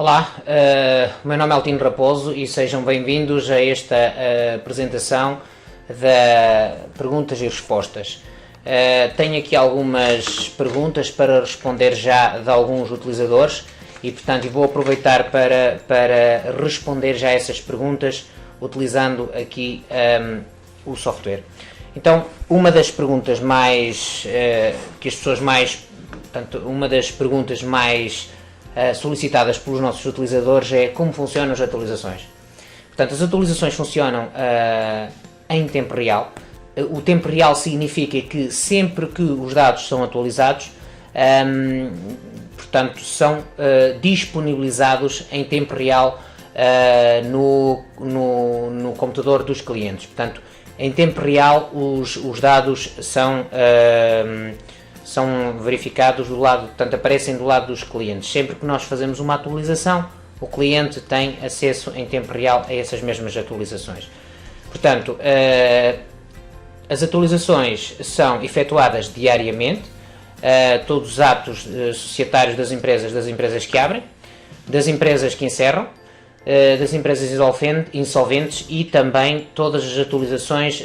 Olá, o meu nome é Altino Raposo e sejam bem-vindos a esta apresentação da Perguntas e Respostas. Tenho aqui algumas perguntas para responder já de alguns utilizadores e, portanto, vou aproveitar para responder já essas perguntas utilizando aqui o software. Então, uma das perguntas que as pessoas uma das perguntas mais solicitadas pelos nossos utilizadores é como funcionam as atualizações. Portanto, as atualizações funcionam em tempo real. O tempo real significa que sempre que os dados são atualizados, portanto, são disponibilizados em tempo real no computador dos clientes. Portanto, em tempo real os dados são verificados do lado, portanto aparecem do lado dos clientes. Sempre que nós fazemos uma atualização, o cliente tem acesso em tempo real a essas mesmas atualizações. Portanto, as atualizações são efetuadas diariamente, todos os atos societários das empresas que abrem, das empresas que encerram, das empresas insolventes e também todas as atualizações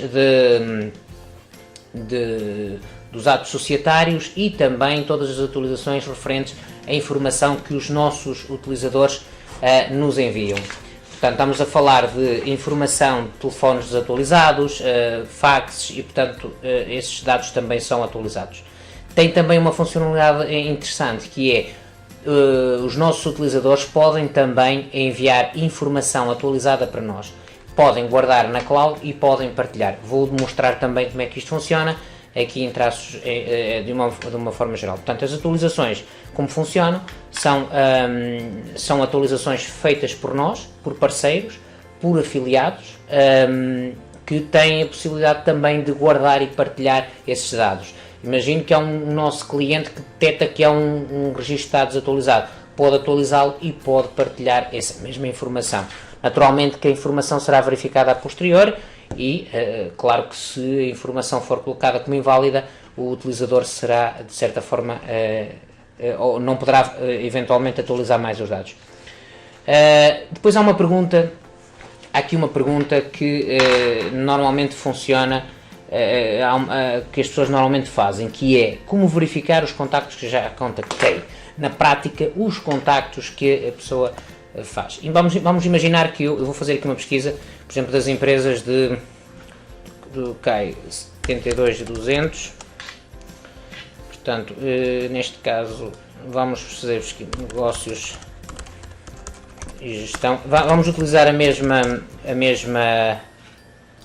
dos atos societários e também todas as atualizações referentes à informação que os nossos utilizadores nos enviam. Portanto, estamos a falar de informação de telefones desatualizados, faxes e, portanto, esses dados também são atualizados. Tem também uma funcionalidade interessante que é os nossos utilizadores podem também enviar informação atualizada para nós. Podem guardar na cloud e podem partilhar. Vou demonstrar também como é que isto funciona aqui em traços de uma forma geral. Portanto, as atualizações, como funcionam, são atualizações feitas por nós, por parceiros, por afiliados, que têm a possibilidade também de guardar e partilhar esses dados. Imagino que há um nosso cliente que detecta que há um registro de dados atualizado, pode atualizá-lo e pode partilhar essa mesma informação. Naturalmente que a informação será verificada a posterior e, claro que se a informação for colocada como inválida, o utilizador será, de certa forma, ou não poderá eventualmente atualizar mais os dados. Depois há aqui uma pergunta que normalmente funciona, que as pessoas normalmente fazem, que é como verificar os contactos que já contactei. Na prática, os contactos que a pessoa faz. E vamos imaginar que eu vou fazer aqui uma pesquisa, por exemplo, das empresas do CAI 72200. Portanto, neste caso, vamos fazer negócios e gestão. Vamos utilizar a mesma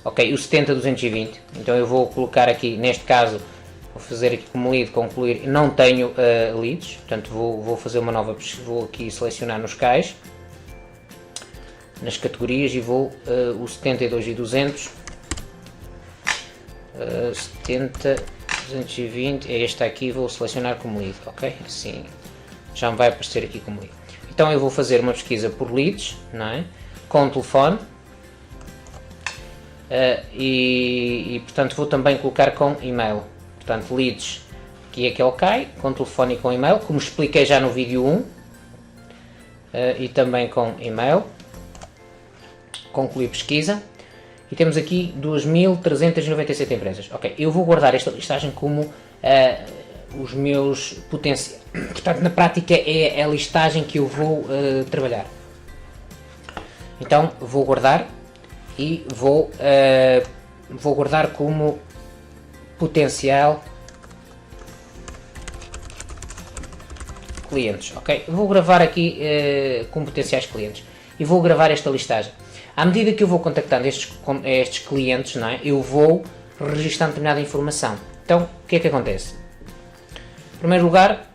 ok, o 70220. Então eu vou colocar aqui, neste caso, vou fazer aqui como lead, concluir. Não tenho leads, portanto vou fazer uma nova pesquisa. Vou aqui selecionar nos CAIs, nas categorias, e vou o 72200, 70220, é este aqui, vou selecionar como lead, ok? Assim já me vai aparecer aqui como lead. Então eu vou fazer uma pesquisa por leads, não é? Com telefone, portanto vou também colocar com e-mail. Portanto, leads, aqui é que ele cai, com telefone e com e-mail, como expliquei já no vídeo 1, e também com e-mail. Concluir pesquisa e temos aqui 2.397 empresas. Ok, eu vou guardar esta listagem como os meus potenciais. Portanto, na prática é a listagem que eu vou trabalhar. Então vou guardar e vou guardar como potencial clientes. Ok, vou gravar aqui como potenciais clientes e vou gravar esta listagem. À medida que eu vou contactando estes clientes, não é, eu vou registrando determinada informação. Então, o que é que acontece? Em primeiro lugar,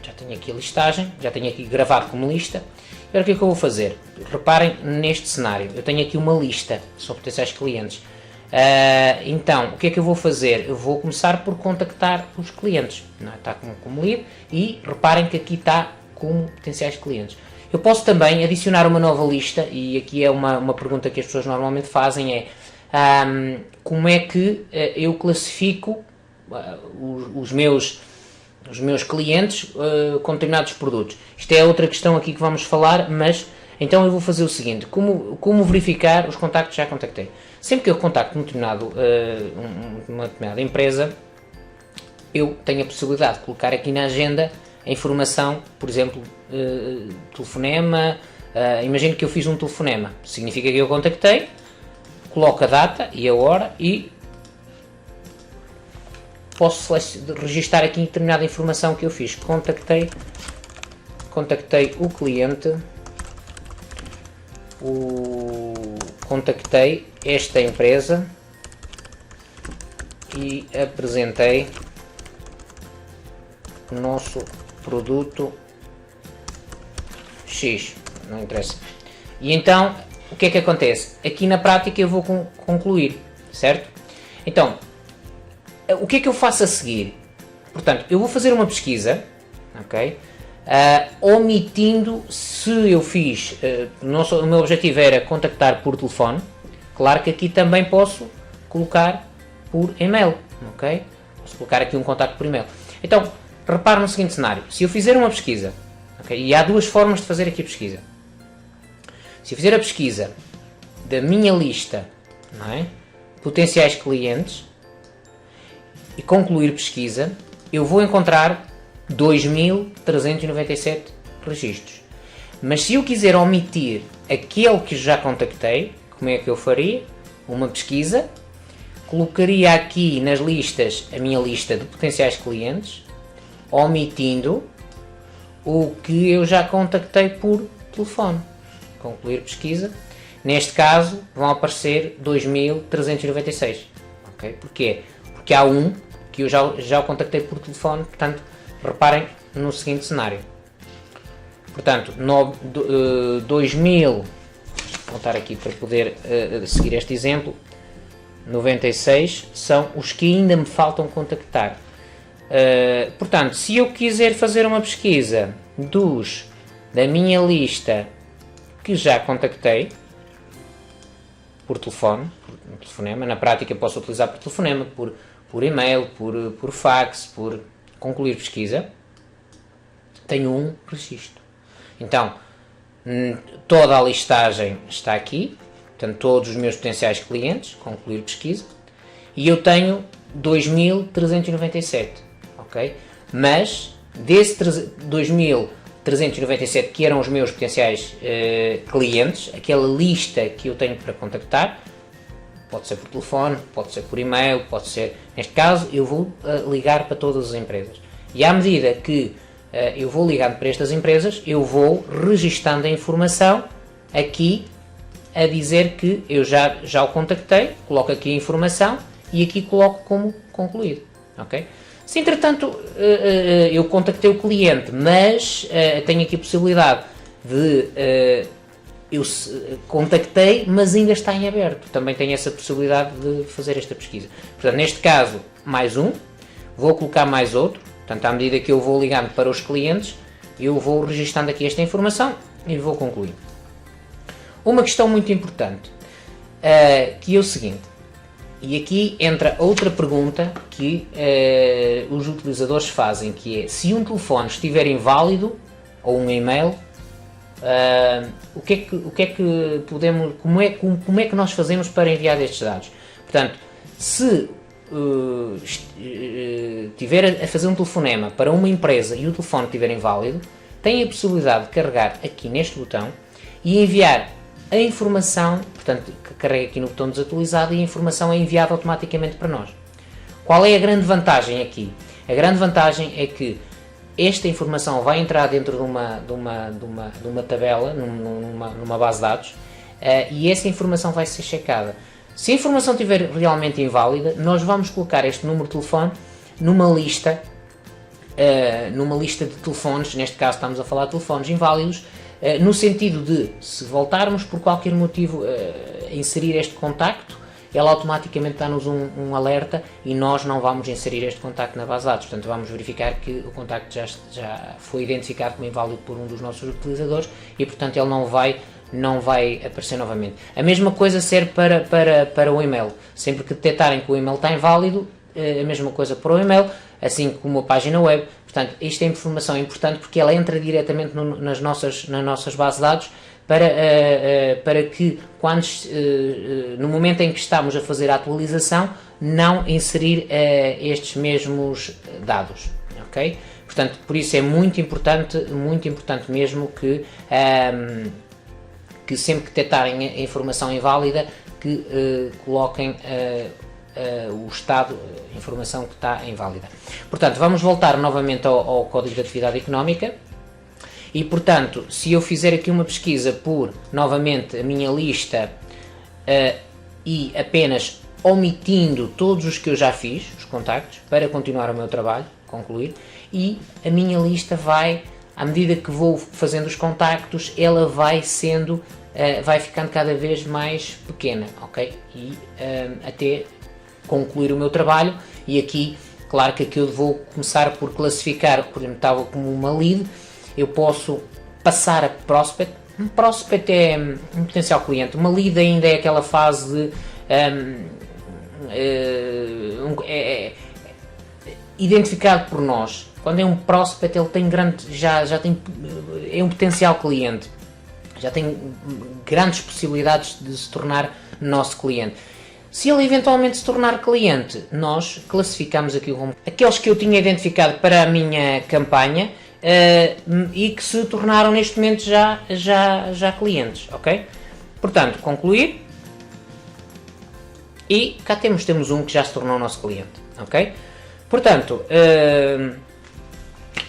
já tenho aqui a listagem, já tenho aqui gravado como lista. Agora o que é que eu vou fazer? Reparem neste cenário, eu tenho aqui uma lista, são potenciais clientes. Então, o que é que eu vou fazer? Eu vou começar por contactar os clientes, não é? Está como lead, e reparem que aqui está como potenciais clientes. Eu posso também adicionar uma nova lista, e aqui é uma pergunta que as pessoas normalmente fazem, é como é que eu classifico os meus os meus clientes com determinados produtos. Isto é outra questão aqui que vamos falar, mas então eu vou fazer o seguinte, como verificar os contactos que já contactei. Sempre que eu contacto uma determinada empresa, eu tenho a possibilidade de colocar aqui na agenda a informação, por exemplo, telefonema, imagino que eu fiz um telefonema, significa que eu contactei, coloco a data e a hora e posso registar aqui determinada informação que eu fiz. Contactei o cliente, contactei esta empresa e apresentei o nosso produto X, não interessa. E então, o que é que acontece? Aqui na prática eu vou concluir, certo? Então, o que é que eu faço a seguir? Portanto, eu vou fazer uma pesquisa, ok? Omitindo, se eu fiz, o meu objetivo era contactar por telefone, claro que aqui também posso colocar por e-mail, ok? Posso colocar aqui um contacto por e-mail. Então, repare no seguinte cenário, se eu fizer uma pesquisa, okay? E há duas formas de fazer aqui a pesquisa. Se eu fizer a pesquisa da minha lista, não é? Potenciais clientes, e concluir pesquisa, eu vou encontrar 2.397 registros. Mas se eu quiser omitir aquele que já contactei, como é que eu faria? Uma pesquisa, colocaria aqui nas listas a minha lista de potenciais clientes, omitindo o que eu já contactei por telefone. Concluir pesquisa. Neste caso vão aparecer 2.396. Okay? Porquê? Porque há um que eu já o contactei por telefone, portanto, reparem no seguinte cenário. Portanto, 2.000, vou voltar aqui para poder seguir este exemplo, 96 são os que ainda me faltam contactar. Portanto, se eu quiser fazer uma pesquisa da minha lista que já contactei, por telefone, por telefonema, na prática posso utilizar por telefonema, por e-mail, por fax, por concluir pesquisa, tenho um registro. Então, toda a listagem está aqui, portanto, todos os meus potenciais clientes, concluir pesquisa, e eu tenho 2.397, ok? Mas, desse 2.397 que eram os meus potenciais clientes, aquela lista que eu tenho para contactar, pode ser por telefone, pode ser por e-mail, pode ser... Neste caso, eu vou ligar para todas as empresas. E à medida que eu vou ligando para estas empresas, eu vou registando a informação aqui a dizer que eu já o contactei, coloco aqui a informação e aqui coloco como concluído. Okay? Se entretanto eu contactei o cliente, mas tenho aqui a possibilidade de... eu contactei, mas ainda está em aberto. Também tenho essa possibilidade de fazer esta pesquisa. Portanto, neste caso, mais um. Vou colocar mais outro. Portanto, à medida que eu vou ligando para os clientes, eu vou registando aqui esta informação e vou concluir. Uma questão muito importante, que é o seguinte. E aqui entra outra pergunta que os utilizadores fazem, que é, se um telefone estiver inválido, ou um e-mail, o que é que podemos, como é que nós fazemos para enviar estes dados? Portanto, se estiver a fazer um telefonema para uma empresa e o telefone estiver inválido, tem a possibilidade de carregar aqui neste botão e enviar a informação, portanto, carrega aqui no botão desatualizado e a informação é enviada automaticamente para nós. Qual é a grande vantagem aqui? A grande vantagem é que esta informação vai entrar dentro de uma tabela, numa base de dados, e essa informação vai ser checada. Se a informação estiver realmente inválida, nós vamos colocar este número de telefone numa lista de telefones, neste caso estamos a falar de telefones inválidos, no sentido de, se voltarmos por qualquer motivo a inserir este contacto, ela automaticamente dá-nos um alerta e nós não vamos inserir este contacto na base de dados. Portanto, vamos verificar que o contacto já foi identificado como inválido por um dos nossos utilizadores e, portanto, ele não vai aparecer novamente. A mesma coisa serve para o e-mail. Sempre que detectarem que o e-mail está inválido, a mesma coisa para o e-mail, assim como a página web. Portanto, esta informação é importante porque ela entra diretamente nas nossas bases de dados para que, no momento em que estamos a fazer a atualização, não inserir estes mesmos dados. Ok? Portanto, por isso é muito importante mesmo que sempre que detectarem a informação inválida, que coloquem o estado, a informação que está inválida. Portanto, vamos voltar novamente ao Código de Atividade Económica e, portanto, se eu fizer aqui uma pesquisa por, novamente, a minha lista e apenas omitindo todos os que eu já fiz, os contactos, para continuar o meu trabalho, concluir, e a minha lista vai, à medida que vou fazendo os contactos, ela vai ficando cada vez mais pequena, ok? E até concluir o meu trabalho. E aqui, claro que aqui eu vou começar por classificar, por exemplo, estava como uma lead, eu posso passar a prospect. Um prospect é um potencial cliente, uma lead ainda é aquela fase de identificado por nós. Quando é um prospect, ele tem é um potencial cliente, já tem grandes possibilidades de se tornar nosso cliente. Se ele eventualmente se tornar cliente, nós classificamos aqui como aqueles que eu tinha identificado para a minha campanha e que se tornaram neste momento já clientes, ok? Portanto, concluir. E cá temos um que já se tornou nosso cliente, ok? Portanto,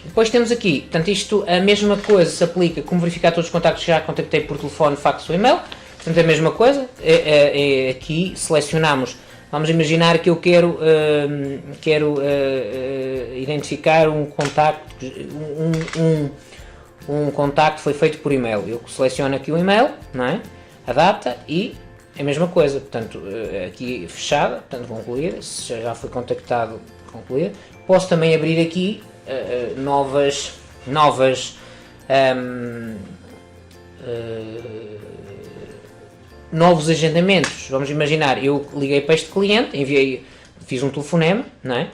depois temos aqui, portanto, isto, a mesma coisa se aplica como verificar todos os contactos que já contactei por telefone, fax ou e-mail. Portanto, é a mesma coisa. Aqui selecionamos, vamos imaginar que eu quero identificar um contacto, um contacto foi feito por e-mail. Eu seleciono aqui o e-mail, não é? A data e é a mesma coisa. Portanto, aqui fechada, portanto, concluir. Se já foi contactado, concluir. Posso também abrir aqui novos agendamentos. Vamos imaginar, eu liguei para este cliente, fiz um telefonema, não é?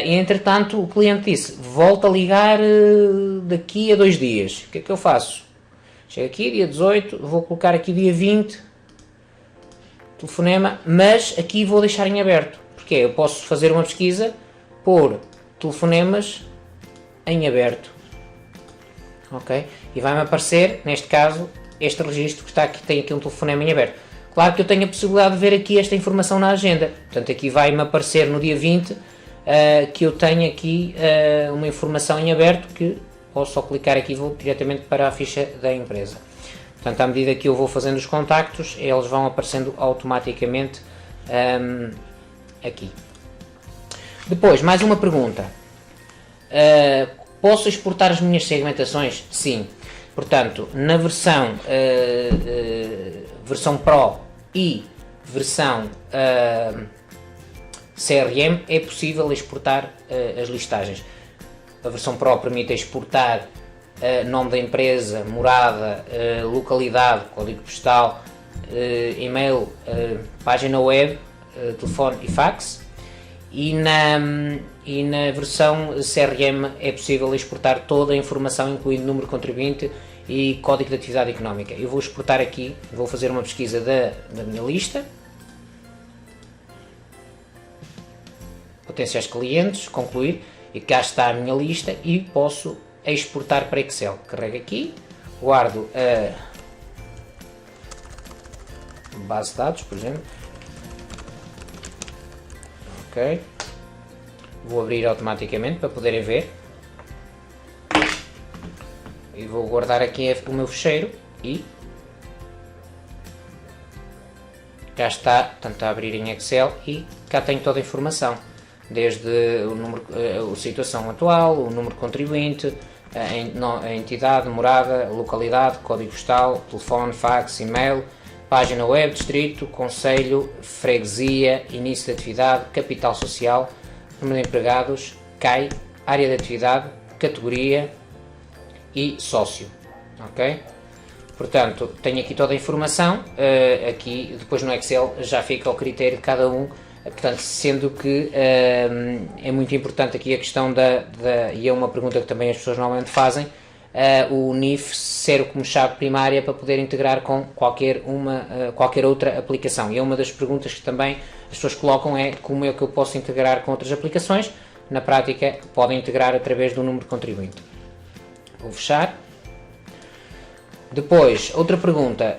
E entretanto o cliente disse, volta a ligar daqui a 2 dias. O que é que eu faço? Chego aqui, dia 18, vou colocar aqui dia 20, telefonema, mas aqui vou deixar em aberto. Porque eu posso fazer uma pesquisa por telefonemas em aberto. Ok? E vai-me aparecer, neste caso, este registro que está aqui, tem aqui um telefonema em aberto. Claro que eu tenho a possibilidade de ver aqui esta informação na agenda. Portanto, aqui vai-me aparecer no dia 20 que eu tenho aqui uma informação em aberto que posso só clicar aqui e vou diretamente para a ficha da empresa. Portanto, à medida que eu vou fazendo os contactos, eles vão aparecendo automaticamente aqui. Depois, mais uma pergunta. Posso exportar as minhas segmentações? Sim. Portanto, na versão Pro e versão CRM é possível exportar as listagens. A versão Pro permite exportar nome da empresa, morada, localidade, código postal, e-mail, página web, telefone e fax. E na versão CRM é possível exportar toda a informação, incluindo número de contribuinte e código de atividade económica. Eu vou exportar aqui, vou fazer uma pesquisa da minha lista, potenciais clientes, concluir, e cá está a minha lista e posso exportar para Excel. Carrego aqui, guardo a base de dados, por exemplo. Ok, vou abrir automaticamente para poderem ver e vou guardar aqui o meu fecheiro e cá está, portanto, a abrir em Excel e cá tenho toda a informação, desde o número, a situação atual, o número de contribuinte, a entidade, morada, localidade, código postal, telefone, fax, e-mail, página web, distrito, concelho, freguesia, início de atividade, capital social, número de empregados, CAI, área de atividade, categoria e sócio. Ok? Portanto, tenho aqui toda a informação. Aqui, depois no Excel, já fica ao critério de cada um Portanto, sendo que é muito importante aqui a questão e é uma pergunta que também as pessoas normalmente fazem, o NIF ser como chave primária para poder integrar com qualquer outra aplicação. E é uma das perguntas que também as pessoas colocam, é como é que eu posso integrar com outras aplicações. Na prática, podem integrar através do número de contribuinte. Vou fechar. Depois, outra pergunta.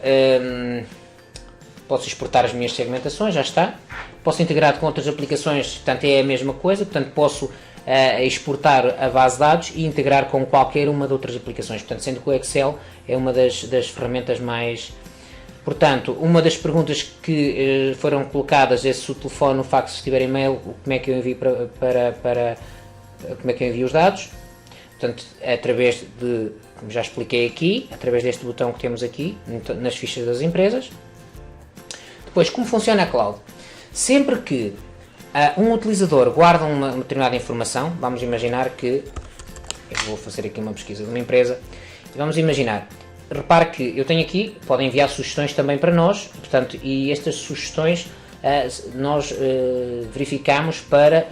Posso exportar as minhas segmentações, já está. Posso integrar com outras aplicações, portanto é a mesma coisa, portanto posso exportar a base de dados e integrar com qualquer uma de outras aplicações, portanto sendo que o Excel é uma das ferramentas mais... Portanto, uma das perguntas que foram colocadas é se o telefone, o fax, se tiver e-mail, como é que eu envio como é que eu envio os dados. Portanto, através de, como já expliquei aqui, através deste botão que temos aqui, nas fichas das empresas. Depois, como funciona a cloud? Sempre que um utilizador guarda uma determinada informação, vamos imaginar que, eu vou fazer aqui uma pesquisa de uma empresa, e vamos imaginar, repare que eu tenho aqui, podem enviar sugestões também para nós, portanto, e estas sugestões nós verificamos para,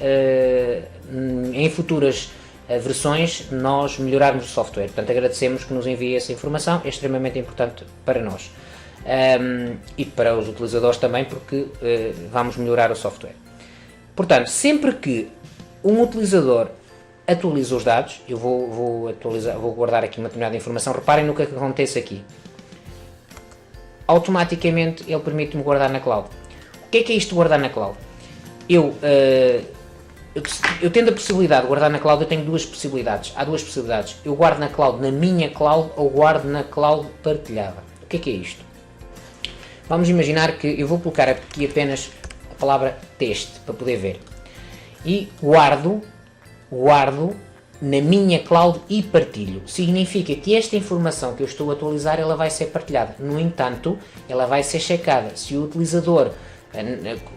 em futuras versões, nós melhorarmos o software. Portanto, agradecemos que nos envie essa informação, é extremamente importante para nós. E para os utilizadores também, porque vamos melhorar o software. Portanto, sempre que um utilizador atualiza os dados, eu vou guardar aqui uma determinada informação, reparem no que acontece aqui. Automaticamente ele permite-me guardar na cloud. O que é isto de guardar na cloud? Eu tendo a possibilidade de guardar na cloud, eu tenho duas possibilidades. Há duas possibilidades. Eu guardo na cloud, na minha cloud, ou guardo na cloud partilhada. O que é isto? Vamos imaginar que eu vou colocar aqui apenas a palavra teste, para poder ver. E guardo na minha cloud e partilho. Significa que esta informação que eu estou a atualizar, ela vai ser partilhada. No entanto, ela vai ser checada. Se o utilizador,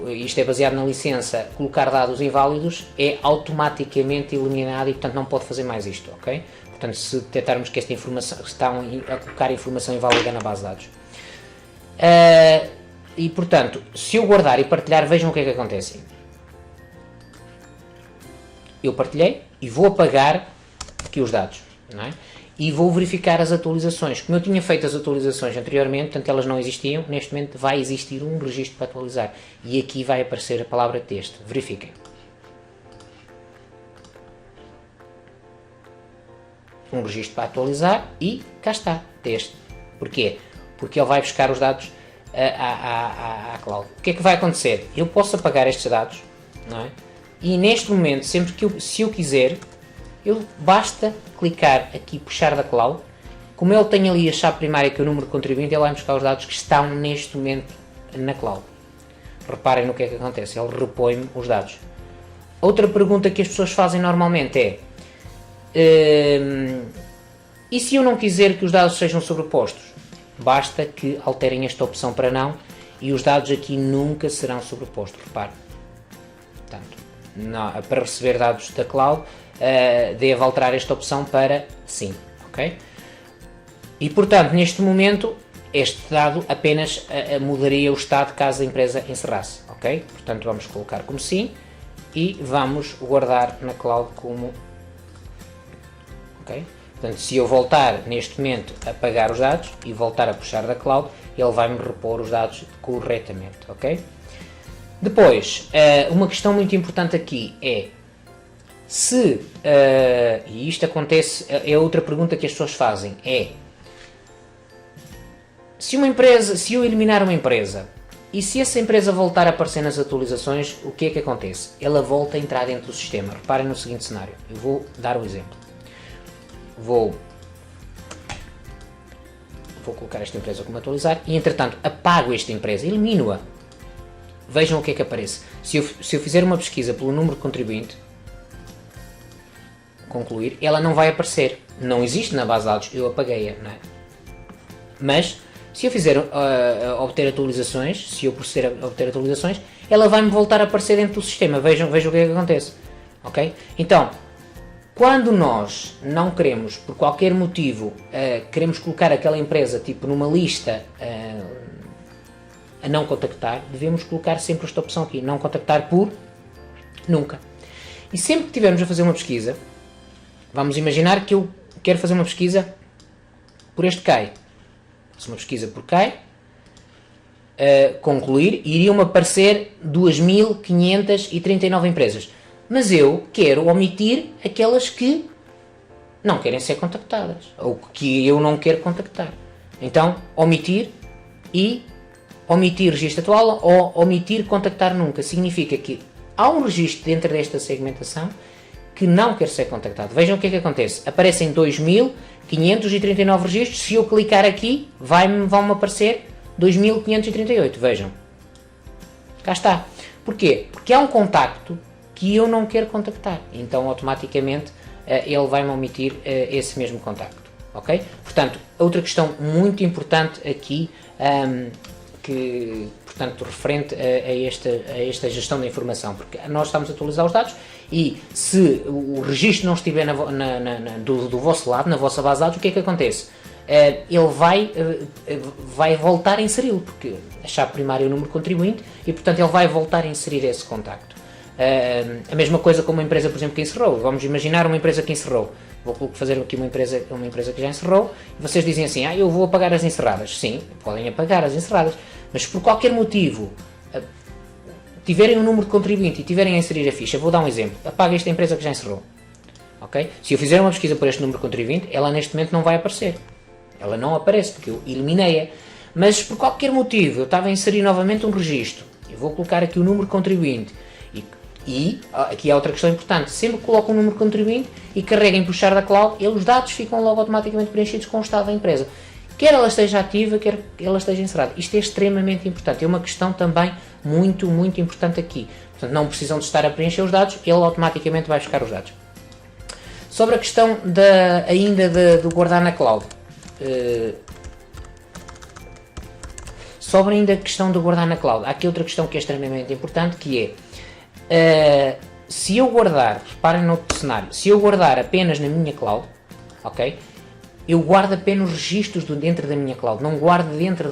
isto é baseado na licença, colocar dados inválidos, é automaticamente eliminado e, portanto, não pode fazer mais isto, ok? Portanto, se detectarmos que esta informação, estão a colocar informação inválida na base de dados. E, portanto, se eu guardar e partilhar, vejam o que é que acontece. Eu partilhei e vou apagar aqui os dados, não é? E vou verificar as atualizações. Como eu tinha feito as atualizações anteriormente, portanto elas não existiam, neste momento vai existir um registro para atualizar. E aqui vai aparecer a palavra teste. Verifiquem. Um registro para atualizar e cá está, teste. Porquê? Porque ele vai buscar os dados à cloud. O que é que vai acontecer? Eu posso apagar estes dados, não é? E neste momento, sempre que se eu quiser, basta clicar aqui, puxar da cloud. Como ele tem ali a chave primária, que é o número de contribuinte, ele vai buscar os dados que estão neste momento na cloud. Reparem no que é que acontece, ele repõe-me os dados. Outra pergunta que as pessoas fazem normalmente é: e se eu não quiser que os dados sejam sobrepostos? Basta que alterem esta opção para não, e os dados aqui nunca serão sobrepostos. Reparem. Portanto, para receber dados da cloud, deve alterar esta opção para sim, ok? E, portanto, neste momento, este dado apenas mudaria o estado caso a empresa encerrasse, ok? Portanto, vamos colocar como sim e vamos guardar na cloud como, ok? Portanto, se eu voltar neste momento a apagar os dados e voltar a puxar da cloud, ele vai-me repor os dados corretamente, ok? Depois, uma questão muito importante aqui é se, e isto acontece, é outra pergunta que as pessoas fazem, é se eu eliminar uma empresa e se essa empresa voltar a aparecer nas atualizações, o que é que acontece? Ela volta a entrar dentro do sistema. Reparem no seguinte cenário, eu vou dar um exemplo. Vou colocar esta empresa como atualizar e, entretanto, apago esta empresa, elimino-a. Vejam o que é que aparece. Se eu fizer uma pesquisa pelo número de contribuinte, concluir, ela não vai aparecer. Não existe na base de dados, eu apaguei-a, não é? Mas, se eu fizer obter atualizações, se eu proceder a obter atualizações, ela vai-me voltar a aparecer dentro do sistema. Vejam o que é que acontece. Ok? Então, quando nós não queremos, por qualquer motivo, queremos colocar aquela empresa tipo numa lista a não contactar, devemos colocar sempre esta opção aqui, não contactar por nunca. E sempre que estivermos a fazer uma pesquisa, vamos imaginar que eu quero fazer uma pesquisa por este CAI. Faço uma pesquisa por CAI, concluir, iriam aparecer 2.539 empresas. Mas eu quero omitir aquelas que não querem ser contactadas, ou que eu não quero contactar. Então, omitir registro atual ou omitir contactar nunca. Significa que há um registro dentro desta segmentação que não quer ser contactado. Vejam o que é que acontece. Aparecem 2.539 registros. Se eu clicar aqui, vão-me aparecer 2.538. Vejam. Cá está. Porquê? Porque há um contacto que eu não quero contactar. Então, automaticamente, ele vai-me omitir esse mesmo contacto. Ok? Portanto, outra questão muito importante aqui, portanto, referente a esta gestão da informação, porque nós estamos a atualizar os dados e se o registro não estiver do vosso lado, na vossa base de dados, o que é que acontece? Ele vai voltar a inseri-lo, porque a chave primária é o número de contribuinte e, portanto, ele vai voltar a inserir esse contacto. A mesma coisa com uma empresa, por exemplo, que encerrou. Vamos imaginar uma empresa que encerrou. Vou fazer aqui uma empresa que já encerrou e vocês dizem assim, eu vou apagar as encerradas. Sim, podem apagar as encerradas, mas por qualquer motivo tiverem um número de contribuinte e tiverem a inserir a ficha, vou dar um exemplo, apaga esta empresa que já encerrou. Okay? Se eu fizer uma pesquisa por este número de contribuinte, ela neste momento não vai aparecer. Ela não aparece porque eu eliminei-a. Mas por qualquer motivo eu estava a inserir novamente um registro. Eu vou colocar aqui o número de contribuinte. E aqui há outra questão importante, sempre que coloco um número de contribuinte e carreguem puxar da cloud, os dados ficam logo automaticamente preenchidos com o estado da empresa. Quer ela esteja ativa, quer ela esteja encerrada. Isto é extremamente importante, é uma questão também muito, muito importante aqui. Portanto, não precisam de estar a preencher os dados, ele automaticamente vai buscar os dados. Sobre a questão do guardar na cloud. Sobre ainda a questão de guardar na cloud, há aqui outra questão que é extremamente importante, que é se eu guardar, reparem no outro cenário, se eu guardar apenas na minha cloud, ok? Eu guardo apenas os registros dentro da minha cloud, não guardo dentro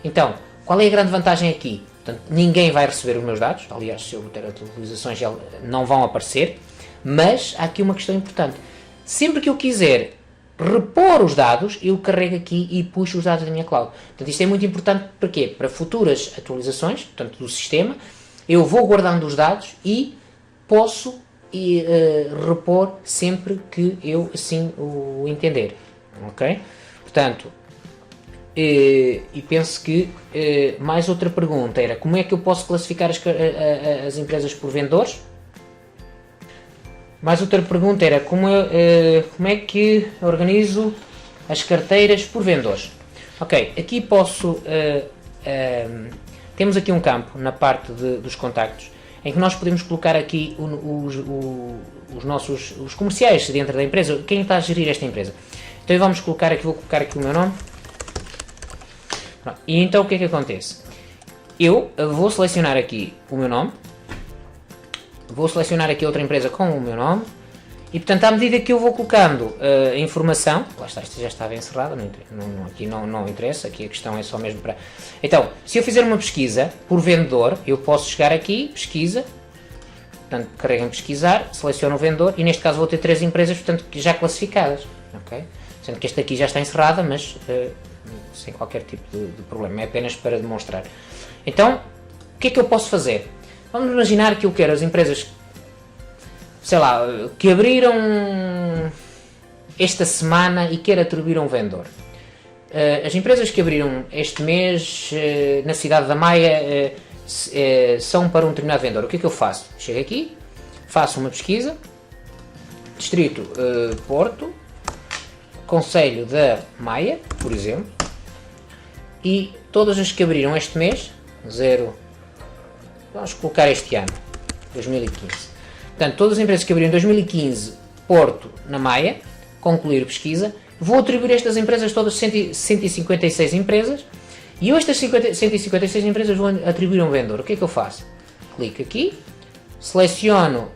Então, qual é a grande vantagem aqui? Portanto, ninguém vai receber os meus dados, aliás, se eu ter atualizações não vão aparecer, mas há aqui uma questão importante. Sempre que eu quiser repor os dados, eu carrego aqui e puxo os dados da minha cloud. Portanto, isto é muito importante para quê? Para futuras atualizações, portanto, do sistema, eu vou guardando os dados e posso repor sempre que eu assim o entender. Ok? Portanto, e penso que mais outra pergunta era como é que eu posso classificar as empresas por vendedores? Mais outra pergunta era como é que organizo as carteiras por vendedores? Ok, aqui posso... temos aqui um campo na parte dos contactos em que nós podemos colocar aqui os comerciais dentro da empresa, quem está a gerir esta empresa. Então vou colocar aqui o meu nome. E então o que é que acontece? Eu vou selecionar aqui o meu nome, vou selecionar aqui outra empresa com o meu nome e, portanto, à medida que eu vou colocando a informação, lá está, isto já estava encerrado, aqui não interessa, aqui a questão é só mesmo para... Então, se eu fizer uma pesquisa por vendedor, eu posso chegar aqui, pesquisa, portanto, carrego em pesquisar, seleciono o vendedor e neste caso vou ter 3 empresas, portanto, já classificadas, ok? Sendo que esta aqui já está encerrada, mas sem qualquer tipo de problema, é apenas para demonstrar. Então, o que é que eu posso fazer? Vamos imaginar que eu quero as empresas, sei lá, que abriram esta semana e quero atribuir a um vendedor. As empresas que abriram este mês na cidade da Maia são para um determinado vendedor. O que é que eu faço? Chego aqui, faço uma pesquisa, distrito Porto, Concelho da Maia, por exemplo, e todas as que abriram este mês, vamos colocar este ano, 2015. Portanto, todas as empresas que abriram em 2015, Porto, na Maia, concluir pesquisa, vou atribuir estas empresas todas, 156 empresas, e eu estas 156 empresas vou atribuir a um vendedor. O que é que eu faço? Clico aqui, seleciono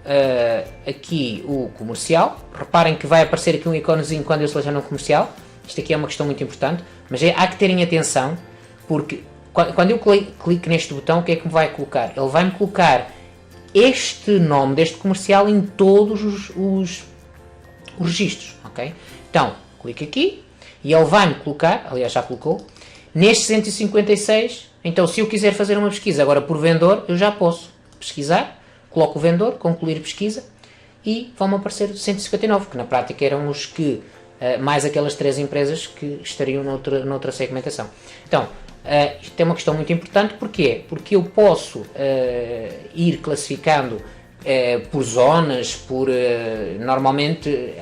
aqui o comercial, reparem que vai aparecer aqui um iconezinho quando eu seleciono o comercial, isto aqui é uma questão muito importante, mas há que terem atenção, porque quando eu clico neste botão, o que é que me vai colocar? Ele vai-me colocar este nome deste comercial em todos os registros, ok? Então, clico aqui e ele vai-me colocar, aliás já colocou, neste 156. Então, se eu quiser fazer uma pesquisa agora por vendedor, eu já posso pesquisar, coloco o vendedor, concluir pesquisa e vão-me aparecer 159, que na prática eram os que, mais aquelas 3 empresas que estariam noutra segmentação. Então, isto é uma questão muito importante, porquê? Porque eu posso ir classificando por zonas, normalmente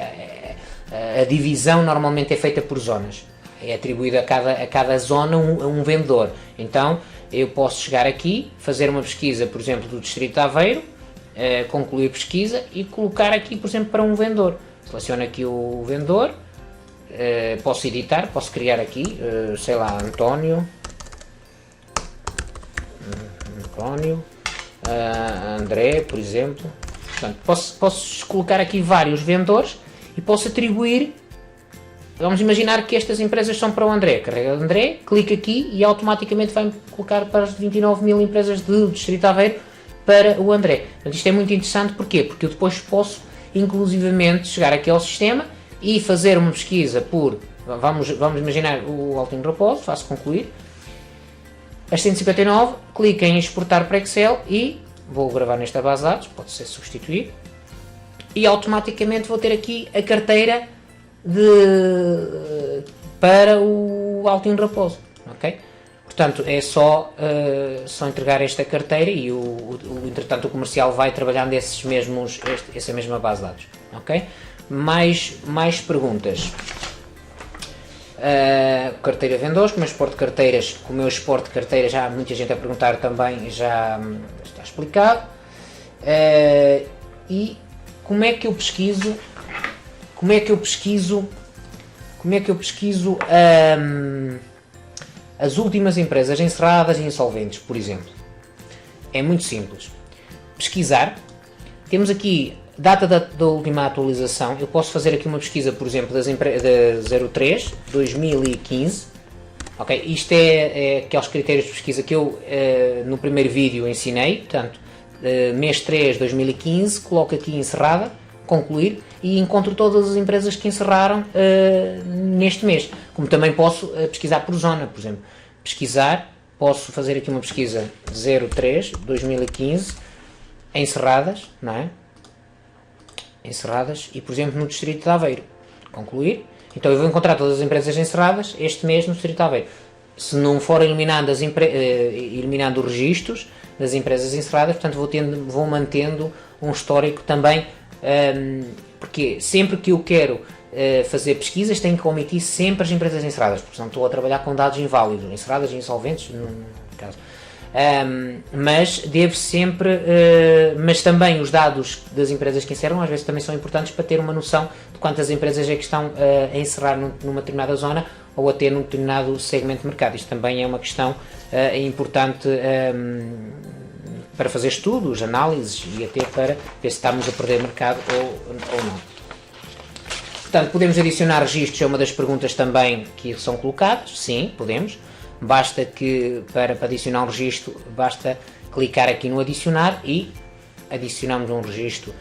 a divisão normalmente é feita por zonas, é atribuído a cada zona um vendedor. Então eu posso chegar aqui, fazer uma pesquisa, por exemplo, do Distrito de Aveiro, concluir pesquisa e colocar aqui, por exemplo, para um vendedor. Seleciono aqui o vendedor, posso editar, posso criar aqui, sei lá, António, André, por exemplo. Portanto, posso colocar aqui vários vendedores e posso atribuir. Vamos imaginar que estas empresas são para o André. Carrega o André, clica aqui e automaticamente vai-me colocar para as 29 mil empresas do Distrito de Aveiro para o André. Portanto, isto é muito interessante, porquê? Porque eu depois posso, inclusivamente, chegar aqui ao sistema e fazer uma pesquisa por, vamos imaginar o Altinho Raposo, faço concluir, as 159, clico em exportar para Excel e vou gravar nesta base de dados, pode ser substituir, e automaticamente vou ter aqui a carteira para o Altinho Raposo, ok? Portanto, é só entregar esta carteira e entretanto o comercial vai trabalhando essa mesma base de dados, ok? Mais perguntas. Carteira vendedores, como eu exporto de carteiras, já há muita gente a perguntar também, já está explicado. E como é que eu pesquiso as últimas empresas encerradas e insolventes, por exemplo? É muito simples. Pesquisar, temos aqui data da última atualização. Eu posso fazer aqui uma pesquisa, por exemplo, da 03 2015. Ok, isto é aqueles critérios de pesquisa que eu no primeiro vídeo ensinei. Portanto, mês 3 2015, coloco aqui encerrada, concluir, e encontro todas as empresas que encerraram neste mês. Como também posso pesquisar por zona, por exemplo, posso fazer aqui uma pesquisa 03 2015 encerradas, não é? Encerradas, e por exemplo no Distrito de Aveiro, concluir. Então eu vou encontrar todas as empresas encerradas este mês no Distrito de Aveiro. Se não for eliminando os registros das empresas encerradas, portanto vou mantendo um histórico também, porque sempre que eu quero fazer pesquisas tenho que omitir sempre as empresas encerradas, porque senão estou a trabalhar com dados inválidos, encerradas e insolventes, no caso. Mas devo sempre, mas também os dados das empresas que encerram às vezes também são importantes para ter uma noção de quantas empresas é que estão a encerrar numa determinada zona ou a ter num determinado segmento de mercado. Isto também é uma questão importante para fazer estudos, análises e até para ver se estamos a perder mercado ou não. Portanto, podemos adicionar registros, é uma das perguntas também que são colocadas. Sim, podemos. Basta que, para adicionar um registro, basta clicar aqui no adicionar e adicionamos um registro.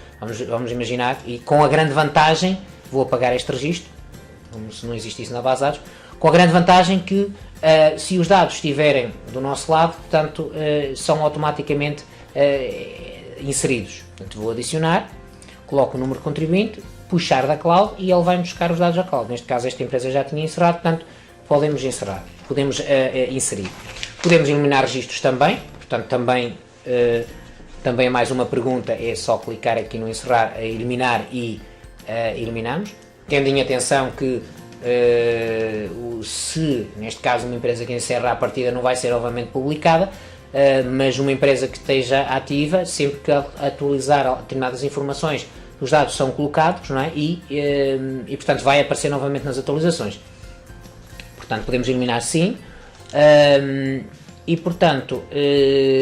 Vamos imaginar, e com a grande vantagem, vou apagar este registro, como se não existisse na base de dados, com a grande vantagem que se os dados estiverem do nosso lado, portanto, são automaticamente inseridos. Portanto, vou adicionar, coloco o número de contribuinte, puxar da cloud e ele vai buscar os dados da cloud. Neste caso esta empresa já tinha encerrado, portanto podemos inserir. Podemos eliminar registros também, portanto também é mais uma pergunta, é só clicar aqui no encerrar, eliminar e eliminamos. Tendo em atenção que se, neste caso, uma empresa que encerra à partida não vai ser obviamente publicada, mas uma empresa que esteja ativa, sempre que atualizar determinadas informações, os dados são colocados, não é? E portanto vai aparecer novamente nas atualizações. Portanto, podemos eliminar sim. E portanto,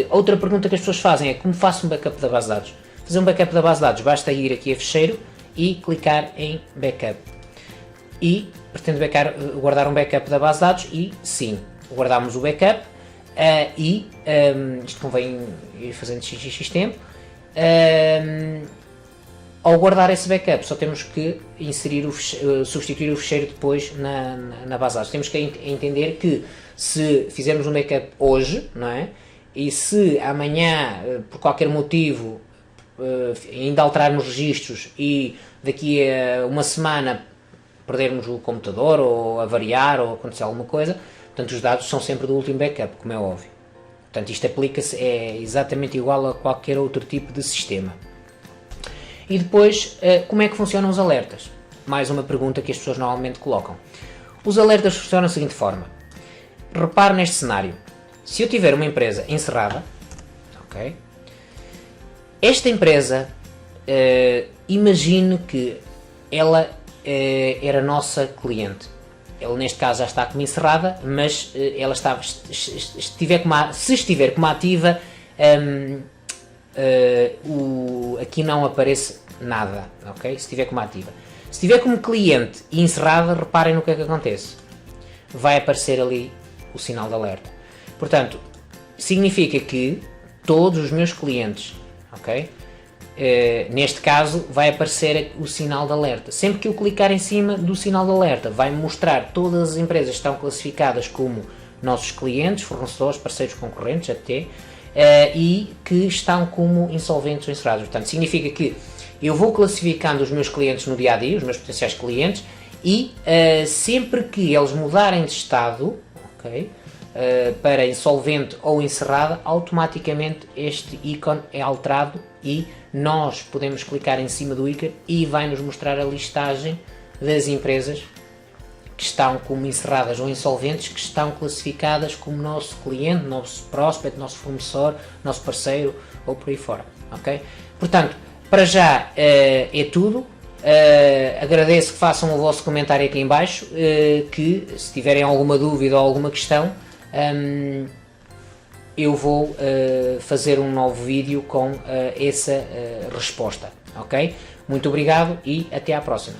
outra pergunta que as pessoas fazem é como faço um backup da base de dados? Fazer um backup da base de dados, basta ir aqui a fecheiro e clicar em backup. E pretendo guardar um backup da base de dados e sim, guardamos o backup. Isto convém ir fazendo x tempo. Ao guardar esse backup, só temos que inserir substituir o fecheiro depois na base de dados. Temos que entender que se fizermos um backup hoje, não é? E se amanhã, por qualquer motivo, ainda alterarmos registros e daqui a uma semana perdermos o computador ou avariar ou acontecer alguma coisa, portanto os dados são sempre do último backup, como é óbvio. Portanto isto aplica-se, é exatamente igual a qualquer outro tipo de sistema. E depois, como é que funcionam os alertas? Mais uma pergunta que as pessoas normalmente colocam. Os alertas funcionam da seguinte forma. Repare neste cenário. Se eu tiver uma empresa encerrada, ok? Esta empresa, imagine que ela era nossa cliente. Ela neste caso já está como encerrada, mas ela se estiver como ativa, aqui não aparece nada, ok? Se estiver como ativa. Se estiver como cliente e encerrada, reparem no que é que acontece. Vai aparecer ali o sinal de alerta. Portanto, significa que todos os meus clientes, ok? Neste caso, vai aparecer o sinal de alerta. Sempre que eu clicar em cima do sinal de alerta, vai-me mostrar todas as empresas que estão classificadas como nossos clientes, fornecedores, parceiros, concorrentes, até, e que estão como insolventes ou encerrados. Portanto, significa que eu vou classificando os meus clientes no dia-a-dia, os meus potenciais clientes, e sempre que eles mudarem de estado, ok, para insolvente ou encerrada, automaticamente este ícone é alterado e nós podemos clicar em cima do ícone e vai nos mostrar a listagem das empresas que estão como encerradas ou insolventes, que estão classificadas como nosso cliente, nosso prospect, nosso fornecedor, nosso parceiro ou por aí fora, ok? Portanto, para já é tudo. Agradeço que façam o vosso comentário aqui em baixo, que se tiverem alguma dúvida ou alguma questão, eu vou fazer um novo vídeo com essa resposta, ok? Muito obrigado e até à próxima.